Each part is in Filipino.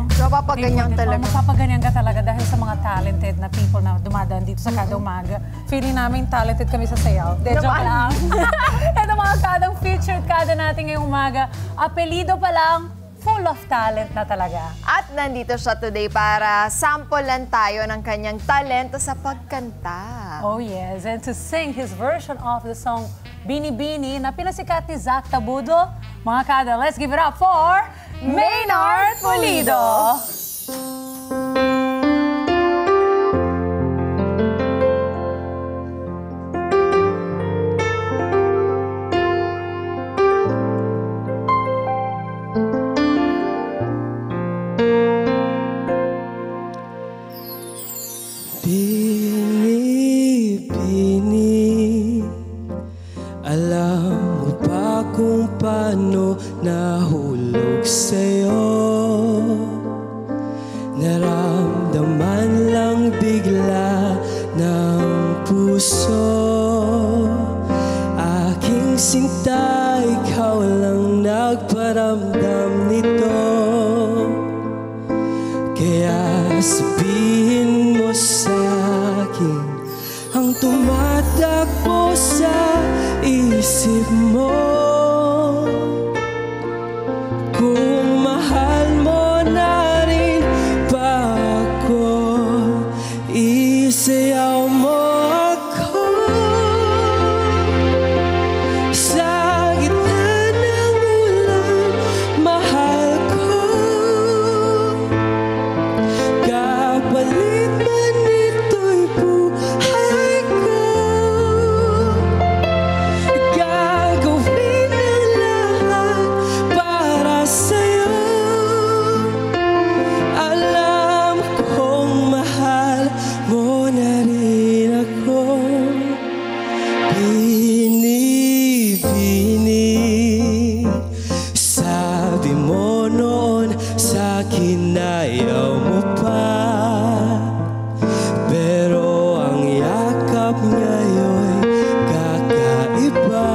Mapapaganyan talaga. Mapapaganyan ka talaga dahil sa mga talented na people na dumadaan dito sa Kada Umaga. Feeling namin talented kami sa sayaw. De, joke lang. Ito mga kadang featured kada natin ngayong umaga. Apelido pa lang, full of talent na talaga. At nandito siya today para sampulan tayo ng kanyang talento sa pagkanta. Oh yes, and to sing his version of the song Bini Bini na pinasikat ni Zach Tabudo. Mga kada, let's give it up for Maynard Pulido! Bini-bini, alam mo ba kung paano nahulog sa'yo? Naramdaman lang bigla ng puso. Aking sinta, ikaw lang nagparamdam nito. Kaya sabihin mo sa'kin ang tumatakbo sa isip mo. Kung mahal mo na rin ba ako, isayaw mo ako. Sa gitna ng ulan, mahal ko. Kapalit man ito'y buhay ko. Gagawin ang lahat para sa'yo. Alam kong mahal mo na rin ako. Bini-bini, sabi mo noon sa'kin ayaw mo pa. Pero ang yakap ngayon'y kakaiba.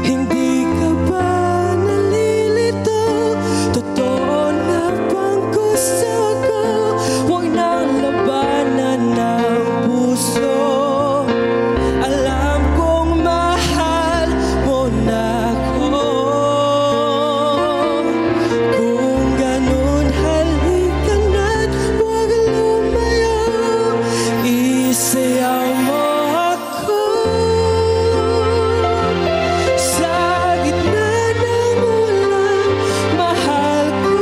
Hindi ka ba nalilito? Totoo na bang gusto ko? Huwag nang labanan ng puso. Alam kong mahal mo na ako. Kung ganun, halika na't huwag lumayo. Isayaw mo ako. Sa gitna ng ulan, mahal ko.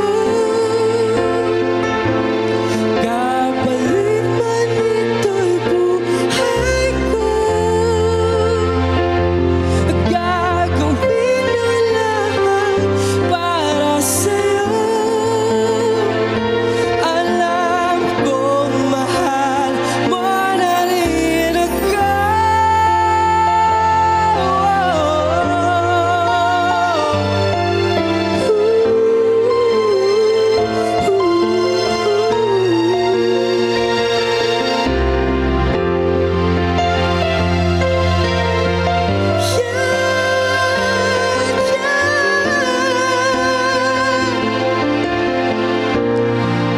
Kapalit man ito'y buhay ko. Gagawin ang lahat para sa'yo. Alam kong mahal mo na rin ako.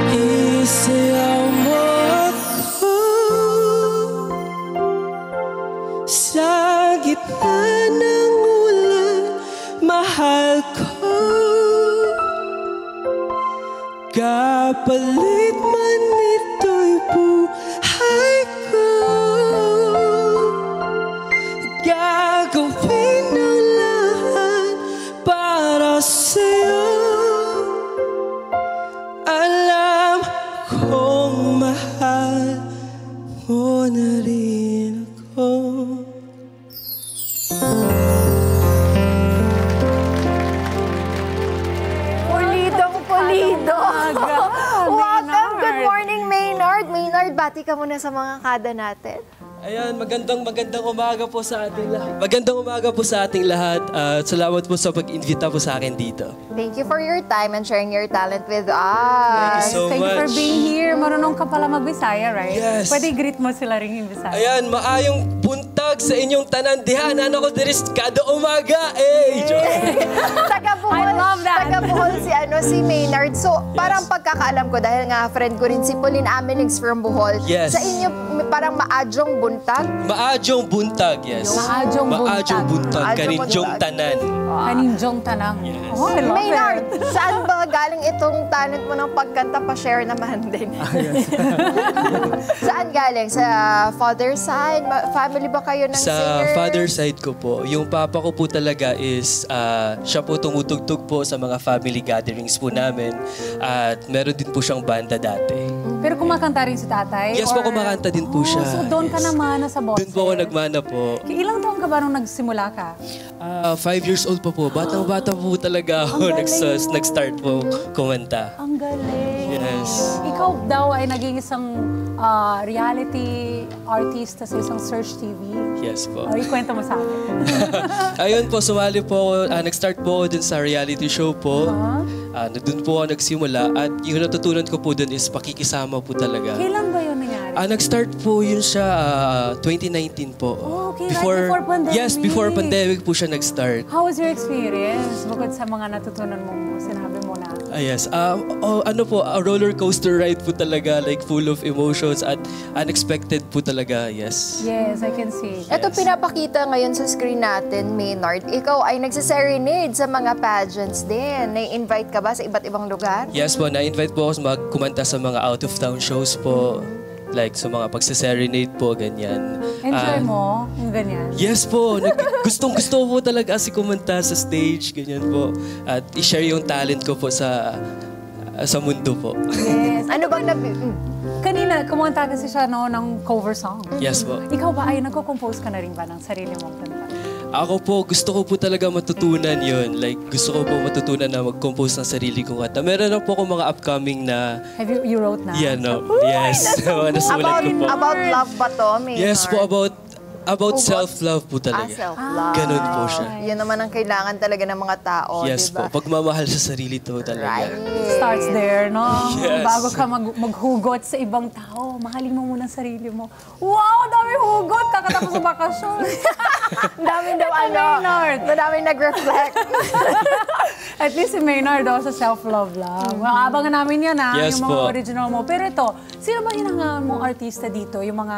Isayaw mo ako. Sa gitna ng ulan, mahal ko. Kapalit man ito'y buhay ko. Gagawin ang lahat para sa'yo. Alam kong mahal mo na rin ako. Pulido! Welcome! Maynard. Good morning, Maynard! Maynard, bati ka muna sa mga kada natin. Ayan, magandang umaga po sa ating lahat. Magandang umaga po sa ating lahat. At salamat po sa pag-invita po sa akin dito. Thank you for your time and sharing your talent with us. So Thank you for much. being here. Marunong ka pala mag-Bisaya, right? Yes. Pwede greet mo sila rin yung Bisaya. Ayan, maayong punta buntag sa inyong tanandihanan ako diris kada umaga. Taga Bohol, I love that. Taga Bohol si Maynard. So, parang pagkakaalam ko, dahil nga friend ko rin si Pauline Amelings from Bohol. Yes. Sa inyo, parang maadyong buntag. Maadyong buntag, yes. Maadyong buntag. Maadyong buntag. Maadyong Kanindyong buntag. tanan. Kanindyong tanang. Oh, I love Maynard, it. saan ba galing itong talent mo ng pagkanta? Pa-share naman din. Saan galing? Sa father side? Family ba kayo ng Sa singer? father side ko po, yung papa ko po talaga is, siya po tumutugtog po sa mga family gatherings po namin. At meron din po siyang banda dati. Pero kumakanta rin si tatay? Yes po, or- kumakanta din po siya. So doon ka Yes. naman sa boses? Doon po ako nagmana po. Ilang taon ka ba nung nagsimula ka? 5 years old pa po. Batang-bata po talaga ako Ang galing. nag-start po kumanta. Ang galing. Yes. Ikaw daw ay naging isang reality artist sa isang Search TV. Yes po. O, ikwento mo sa akin. Ayun po, sumali po ako, nag-start po ako dun sa reality show po. Doon po ako nagsimula at yung natutunan ko po dun is pakikisama po talaga. Kailan ba yun nangyari? Nag-start po yun siya 2019 po. Oh, okay, right before pandemic. Yes, before pandemic po siya nag-start. How was your experience? Bukod sa mga natutunan mo, sinabi mo na. Yes. Ano po, a roller coaster ride po talaga, like full of emotions at unexpected po talaga, yes. Yes, I can see. Ito pinapakita ngayon sa screen natin, Maynard. Ikaw ay nagsiserenade sa mga pageants din. Nai-invite ka ba sa iba't ibang lugar? Yes po, na-invite po ako kumanta sa mga out-of-town shows po. Like sa mga pagsaserenade po, ganyan. Enjoy mo yung ganyan? Yes po. Gustong-gusto po talaga kasi kumanta sa stage, ganyan po. At i-share yung talent ko po sa mundo po. Yes. Ano bang Kanina, kumanta kasi siya ng cover song. Yes po. Ikaw ba ay nagko-compose ka na rin ba ng sarili mong kanta? Ako po, gusto ko po talaga matutunan yon. Like, gusto ko po matutunan na mag-compose ng sarili kong kanta. Meron na po akong mga upcoming na... Have you wrote na? Yeah, no. Yes. Nasulat ko po. about love ba to, Maynard? Yes po, about self-love po talaga. Self-love. Ganun po siya. Yan naman ang kailangan talaga ng mga tao, Yes diba? po, pagmamahal sa sarili to talaga. Right. Starts there, no? Yes. Bago ka maghugot sa ibang tao, mahalin mo muna ang sarili mo. Wow, dami hugot! Kakatapos sa bakasyon. Dami daw Ito, Maynard. Madami nag-reflect. At least si Maynard daw sa self-love lang. Well, abangan namin yan, ha? Yes yung mga po. original mo. Pero ito, sino ba hinahangaan mong artista dito? Yung mga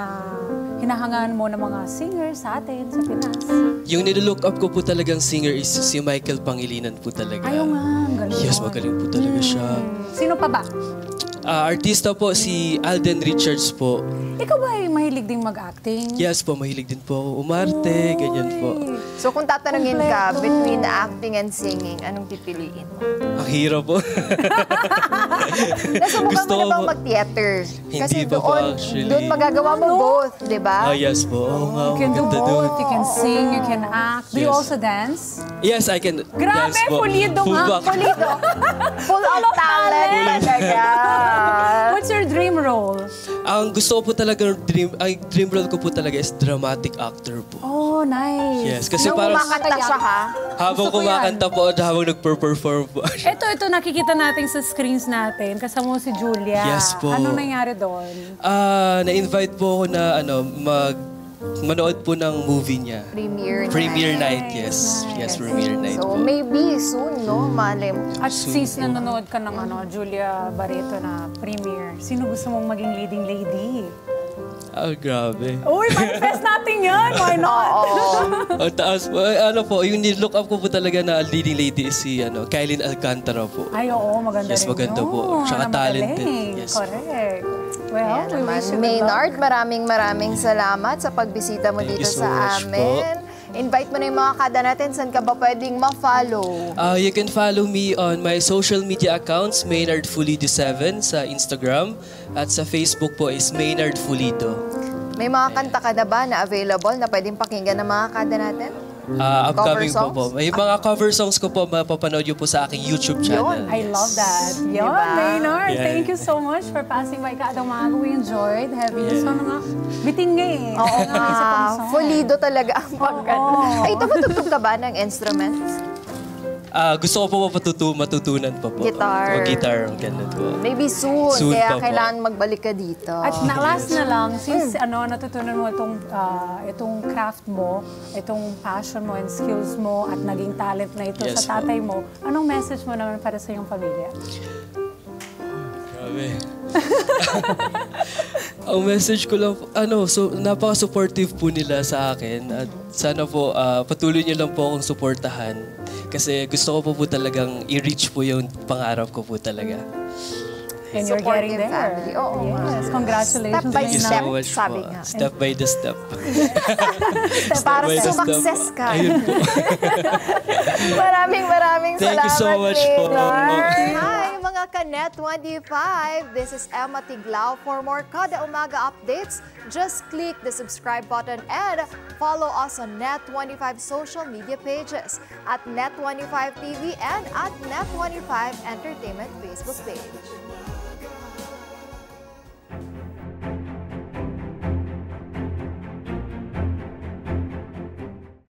hinahangaan mo ng mga singers sa atin, sa Pinas? Yung nilook up ko po talagang singer is si Michael Pangilinan po talaga. Ayaw nga, ang galing. Yes, magaling po talaga siya. Sino pa ba? Artista po si Alden Richards po. Ikaw ba ay mahilig ding mag-acting? Yes po, mahilig din po ako umarte, ganyan po. So kung tatanungin ka, between acting and singing, anong pipiliin mo? Ang hirap po. Nasubukan Gusto mo na ko bang po- mag-theater? Hindi Kasi pa po doon, actually. doon magagawa mo both, di ba? Yes po. Oo nga, You can do maganda both. doon. You can sing, you can act. Do you Yes. also dance? Yes, I can. Grabe, yes po. pulido Full nga. back. Pulido. Full of talent talaga. What's your dream role? Ang gusto ko po talaga, dream role ko po talaga is dramatic actor po. Oh, nice. Yes, kasi Nung parang kumakanta siya, ha? habang Gusto ko kumakanta po at habang nagper-perform po. Ito, nakikita natin sa screens natin. Kasama mo si Julia. Yes po. Ano nangyari doon? Na-invite po ako na manood po ng movie niya. Premiere Premiere night, yes. Yes, premiere night So, po. maybe soon, no? Malay mo. At since nanonood ka ng Julia Barreto na premiere, sino gusto mong maging leading lady? Grabe. Uy, manifest natin yan! Why not? Ang taas po. Yung nilook up ko po talaga na leading lady is si Kylin Alcantara po. Ay, oo, maganda Yes, rin maganda yun. po. Tsaka Na talented. magaling. Yes. Correct. Well, Ayan we naman. wish you good Maynard, luck. maraming salamat sa pagbisita mo Thank dito you so sa much amin. Invite mo na yung mga kada natin. Saan ka ba pwedeng ma-follow? You can follow me on my social media accounts, Maynard Fulido 7 sa Instagram. At sa Facebook po is Maynard Fulido. May mga kanta ka na ba na available na pwedeng pakinggan ng mga kada natin? Upcoming Cover po songs? po. May mga cover songs ko po, mapapanood nyo po sa aking YouTube channel. I love that. Yun, Diba? Maynard, Yeah. thank you so much for passing by Kaadang Maaga. We enjoyed having you. So, nga, biting nga eh. Oo Isa pang nga. song. Fulido talaga ang pagkanta. Oo. Ay, ito matugtog ka ba ng instruments? Gusto ko po matutunan pa po. Guitar. Guitar, ganun po. Maybe soon, Soon kaya pa po. kailangan magbalik ka dito. At last na lang, since natutunan mo itong craft mo, itong passion mo and skills mo at naging talent na ito Yes, sa tatay mo, anong message mo naman para sa iyong pamilya? Grabe. Ang message ko lang, napaka-supportive po nila sa akin at sana po patuloy niyo lang po akong suportahan kasi gusto ko po talagang i-reach po yung pangarap ko po talaga. And you're getting Supportive there. family. Oo nga. Yes, congratulations. Step by Thank you step, so much sabi po. nga. Step by the step. Para by the step. sumakses ka. Ayun po. Maraming Thank you so salamat, much po. Maynard. Hi, mga ka-Net 25. This is Emma Tiglao. For more Kada Umaga updates, just click the subscribe button and follow us on Net25 social media pages at Net25 TV and at Net25 Entertainment Facebook page.